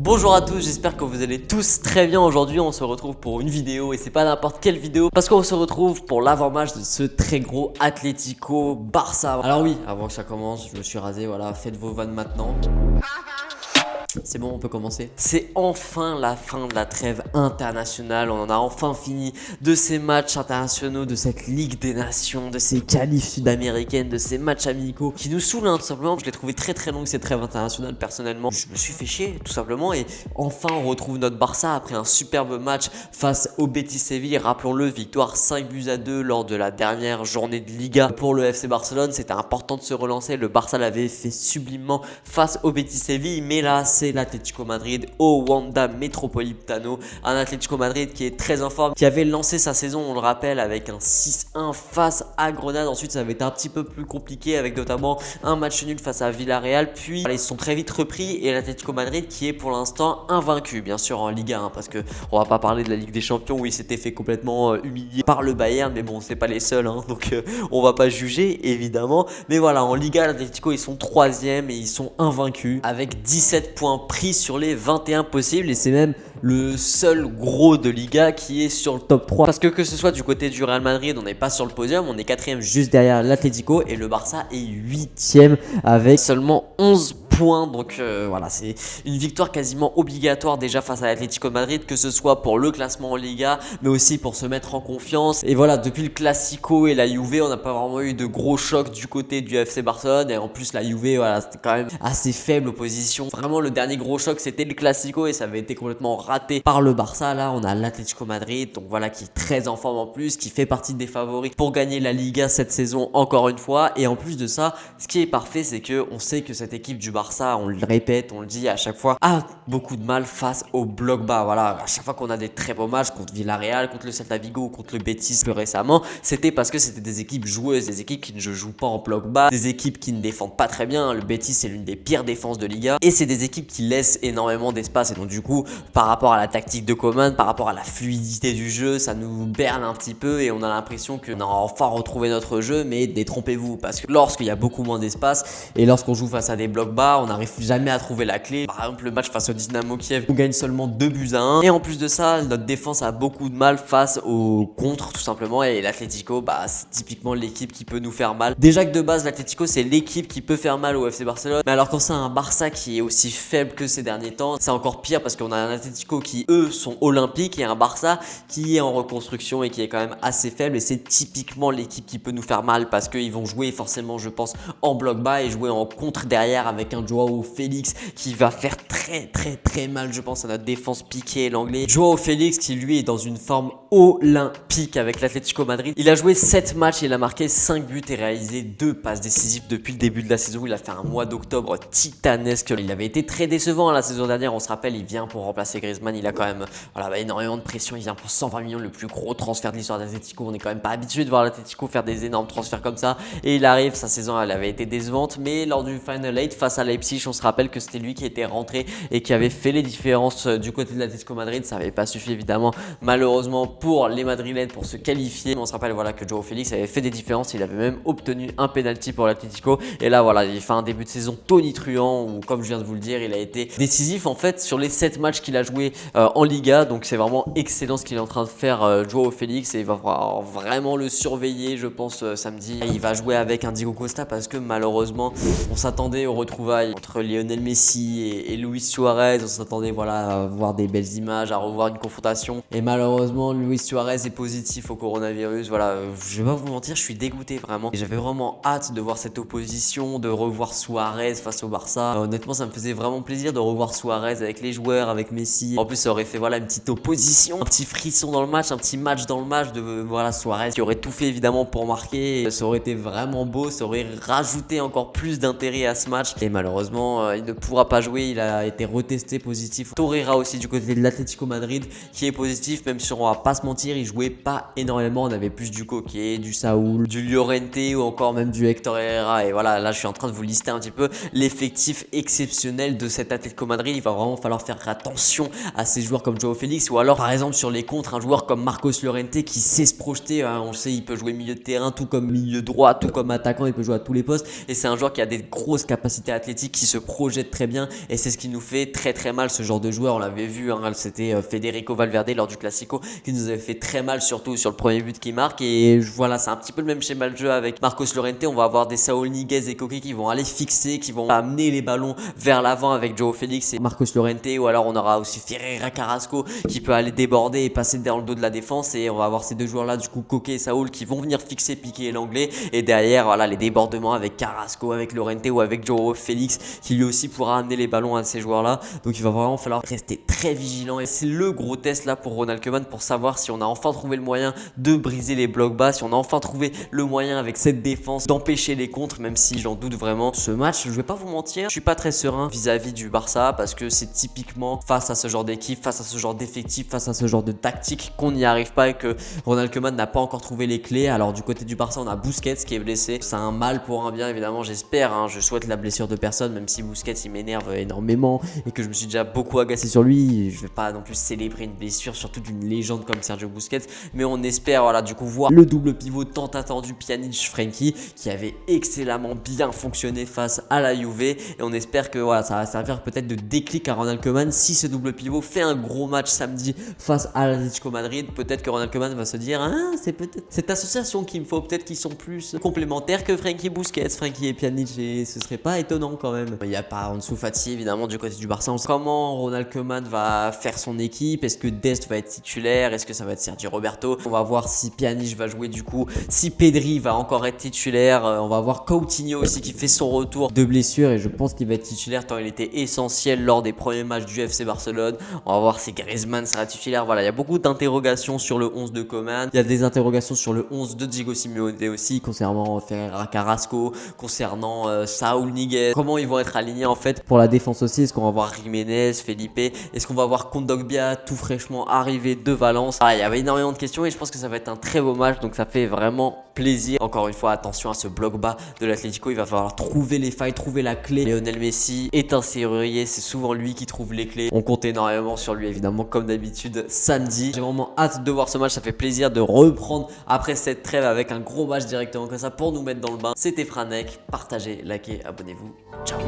Bonjour à tous, j'espère que vous allez tous très bien. Aujourd'hui on se retrouve pour une vidéo et c'est pas n'importe quelle vidéo parce qu'on se retrouve pour l'avant-match de ce très gros Atlético Barça. Alors oui, avant que ça commence, je me suis rasé, voilà, faites vos vannes maintenant. C'est bon, on peut commencer. C'est enfin la fin de la trêve internationale. On en a enfin fini de ces matchs internationaux, de cette Ligue des Nations, de ces qualifs sud-américaines, de ces matchs amicaux qui nous saoulent tout simplement. Je l'ai trouvé très longue cette trêve internationale personnellement. Je me suis fait chier tout simplement et enfin on retrouve notre Barça après un superbe match face au Betis Séville. Rappelons-le, victoire 5-2 lors de la dernière journée de Liga pour le FC Barcelone. C'était important de se relancer. Le Barça l'avait fait sublimement face au Betis Séville, mais là c'est l'Atlético Madrid au Wanda Metropolitano, un Atlético Madrid qui est très en forme, qui avait lancé sa saison, on le rappelle, avec un 6-1 face à Grenade. Ensuite ça avait été un petit peu plus compliqué avec notamment un match nul face à Villarreal, puis ils se sont très vite repris et l'Atlético Madrid qui est pour l'instant invaincu, bien sûr en Liga 1, parce que on va pas parler de la Ligue des Champions où il s'était fait complètement humilier par le Bayern, mais bon c'est pas les seuls, donc on va pas juger évidemment, mais voilà, en Liga l'Atlético ils sont 3e et ils sont invaincus avec 17 points pris sur les 21 possibles, et c'est même le seul gros de Liga qui est sur le top 3, parce que ce soit du côté du Real Madrid, on n'est pas sur le podium, on est 4e juste derrière l'Atlético, et le Barça est 8e avec seulement 11 points. Donc voilà, c'est une victoire quasiment obligatoire déjà face à l'Atlético Madrid, que ce soit pour le classement en Liga mais aussi pour se mettre en confiance. Et voilà, depuis le Classico et la Juve, on n'a pas vraiment eu de gros chocs du côté du FC Barcelone, et en plus la Juve, voilà, c'était quand même assez faible opposition. Vraiment le dernier gros choc c'était le Classico et ça avait été complètement raté par le Barça. Là on a l'Atlético Madrid, donc voilà, qui est très en forme en plus, qui fait partie des favoris pour gagner la Liga cette saison encore une fois. Et en plus de ça, ce qui est parfait, c'est que on sait que cette équipe du Barça, on le répète, on le dit à chaque fois, a beaucoup de mal face au bloc bas. Voilà, à chaque fois qu'on a des très beaux matchs contre Villarreal, contre le Celta Vigo ou contre le Betis plus récemment, c'était parce que c'était des équipes joueuses, des équipes qui ne jouent pas en bloc bas, des équipes qui ne défendent pas très bien. Le Betis c'est l'une des pires défenses de Liga et c'est des équipes qui laissent énormément d'espace, et donc du coup par rapport à la tactique de Coman, par rapport à la fluidité du jeu, ça nous berne un petit peu et on a l'impression qu'on a enfin retrouvé notre jeu. Mais détrompez-vous, parce que lorsqu'il y a beaucoup moins d'espace et lorsqu'on joue face à des blocs bas, on n'arrive jamais à trouver la clé. Par exemple le match face au Dynamo Kiev, on gagne seulement 2-1, et en plus de ça notre défense a beaucoup de mal face au contre tout simplement, et l'Atlético, c'est typiquement l'équipe qui peut nous faire mal. Déjà que de base l'Atlético c'est l'équipe qui peut faire mal au FC Barcelone, mais alors quand c'est un Barça qui est aussi faible que ces derniers temps, c'est encore pire, parce qu'on a un Atlético qui eux sont olympiques et un Barça qui est en reconstruction et qui est quand même assez faible, et c'est typiquement l'équipe qui peut nous faire mal, parce qu'ils vont jouer forcément, je pense, en bloc bas et jouer en contre derrière avec un Joao Félix qui va faire très mal, je pense, à notre défense piquée, l'anglais. Joao Félix qui lui est dans une forme olympique avec l'Atlético Madrid. Il a joué 7 matchs, il a marqué 5 buts et réalisé 2 passes décisives depuis le début de la saison. Il a fait un mois d'octobre titanesque. Il avait été très décevant la saison dernière, on se rappelle, il vient pour remplacer Griezmann, il a quand même énormément de pression, il vient pour 120 millions, le plus gros transfert de l'histoire d'Atlético. On n'est quand même pas habitué de voir l'Atlético faire des énormes transferts comme ça, et il arrive, sa saison elle avait été décevante, mais lors du Final 8 face à Leipzig, on se rappelle que c'était lui qui était rentré et qui avait fait les différences du côté de l'Atlético Madrid. Ça n'avait pas suffi évidemment malheureusement pour les Madrilènes pour se qualifier, mais on se rappelle voilà que Joao Félix avait fait des différences, il avait même obtenu un penalty pour l'Atlético, et là voilà, il fait un début de saison tonitruant où, comme je viens de vous le dire, il a été décisif en fait sur les 7 matchs qu'il a joué en Liga. Donc c'est vraiment excellent ce qu'il est en train de faire Joao Félix, et il va vraiment le surveiller, je pense, samedi. Il va jouer avec un Diego Costa, parce que malheureusement on s'attendait aux retrouvailles entre Lionel Messi et Luis Suarez. On s'attendait voilà à voir des belles images, à revoir une confrontation, et malheureusement Luis Suarez est positif au coronavirus. Voilà, je vais pas vous mentir, je suis dégoûté vraiment, et j'avais vraiment hâte de voir cette opposition, de revoir Suarez face au Barça. Honnêtement ça me faisait vraiment plaisir de revoir Suarez avec les joueurs, avec Messi. En plus ça aurait fait voilà une petite opposition, un petit frisson dans le match, un petit match dans le match de voilà Suarez qui aurait tout fait évidemment pour marquer. Ça aurait été vraiment beau, ça aurait rajouté encore plus d'intérêt à ce match, et malheureusement il ne pourra pas jouer, il a été retesté positif. Torreira aussi du côté de l'Atlético Madrid qui est positif, même si on va pas se se mentir, ils jouaient pas énormément. On avait plus du Koke, du Saúl, du Llorente ou encore même du Héctor Herrera. Et voilà, là je suis en train de vous lister un petit peu l'effectif exceptionnel de cet Atlético Madrid. Il va vraiment falloir faire attention à ces joueurs comme Joao Félix, ou alors par exemple sur les contres, un joueur comme Marcos Llorente qui sait se projeter. On le sait, il peut jouer milieu de terrain, tout comme milieu droit, tout comme attaquant, il peut jouer à tous les postes. Et c'est un joueur qui a des grosses capacités athlétiques, qui se projette très bien. Et c'est ce qui nous fait très très mal, ce genre de joueur. On l'avait vu, hein, c'était Federico Valverde lors du Classico qui nous avait fait très mal, surtout sur le premier but qu'il marque. Et voilà, c'est un petit peu le même schéma de jeu avec Marcos Llorente. On va avoir des Saúl Ñíguez et Koke qui vont aller fixer, qui vont amener les ballons vers l'avant avec Joao Félix et Marcos Llorente. Ou alors on aura aussi Ferreira Carrasco qui peut aller déborder et passer dans le dos de la défense. Et on va avoir ces deux joueurs là, du coup Koke et Saúl, qui vont venir fixer, piquer l'anglais. Et derrière, voilà, les débordements avec Carrasco, avec Llorente ou avec Joao Félix qui lui aussi pourra amener les ballons à ces joueurs là. Donc il va vraiment falloir rester très vigilant. Et c'est le gros test là pour Ronald Koeman, pour savoir si on a enfin trouvé le moyen de briser les blocs bas, si on a enfin trouvé le moyen avec cette défense d'empêcher les contres, même si j'en doute vraiment. Ce match, je vais pas vous mentir, je suis pas très serein vis-à-vis du Barça, parce que c'est typiquement face à ce genre d'équipe, face à ce genre d'effectif, face à ce genre de tactique qu'on n'y arrive pas et que Ronald Koeman n'a pas encore trouvé les clés. Alors du côté du Barça, on a Busquets qui est blessé. C'est un mal pour un bien, évidemment, j'espère, hein. Je souhaite la blessure de personne, même si Busquets il m'énerve énormément et que je me suis déjà beaucoup agacé sur lui. Je vais pas non plus célébrer une blessure, surtout d'une légende comme Sergio Busquets, mais on espère, voilà, du coup voir le double pivot tant attendu Pjanic-Frenkie qui avait excellemment bien fonctionné face à la Juve, et on espère que voilà, ça va servir peut-être de déclic à Ronald Koeman. Si ce double pivot fait un gros match samedi face à l'Atlético Madrid, peut-être que Ronald Koeman va se dire, ah, c'est peut-être cette association qu'il me faut, peut-être qu'ils sont plus complémentaires que Frenkie Busquets, Frenkie et Pjanic, et ce serait pas étonnant quand même. Il n'y a pas Ansu Fati évidemment du côté du Barça. On sait comment Ronald Koeman va faire son équipe. Est-ce que Dest va être titulaire? Est-ce que ça va être Sergio Roberto? On va voir si Pjanic va jouer du coup, si Pedri va encore être titulaire. On va voir Coutinho aussi qui fait son retour de blessure, et je pense qu'il va être titulaire tant il était essentiel lors des premiers matchs du FC Barcelone. On va voir si Griezmann sera titulaire. Voilà, il y a beaucoup d'interrogations sur le 11 de Koeman. Il y a des interrogations sur le 11 de Diego Simeone aussi, concernant Ferreira Carrasco, concernant Saúl Ñíguez. Comment ils vont être alignés en fait pour la défense aussi? Est-ce qu'on va voir Jiménez, Felipe? Est-ce qu'on va voir Kondogbia tout fraîchement arrivé de Valence? Il y avait énormément de questions et je pense que ça va être un très beau match, donc ça fait vraiment plaisir. Encore une fois, attention à ce bloc bas de l'Atlético. Il va falloir trouver les failles, trouver la clé. Lionel Messi est un serrurier, c'est souvent lui qui trouve les clés. On compte énormément sur lui évidemment, comme d'habitude samedi. J'ai vraiment hâte de voir ce match, ça fait plaisir de reprendre après cette trêve avec un gros match directement comme ça pour nous mettre dans le bain. C'était Franek, partagez, likez, abonnez-vous. Ciao.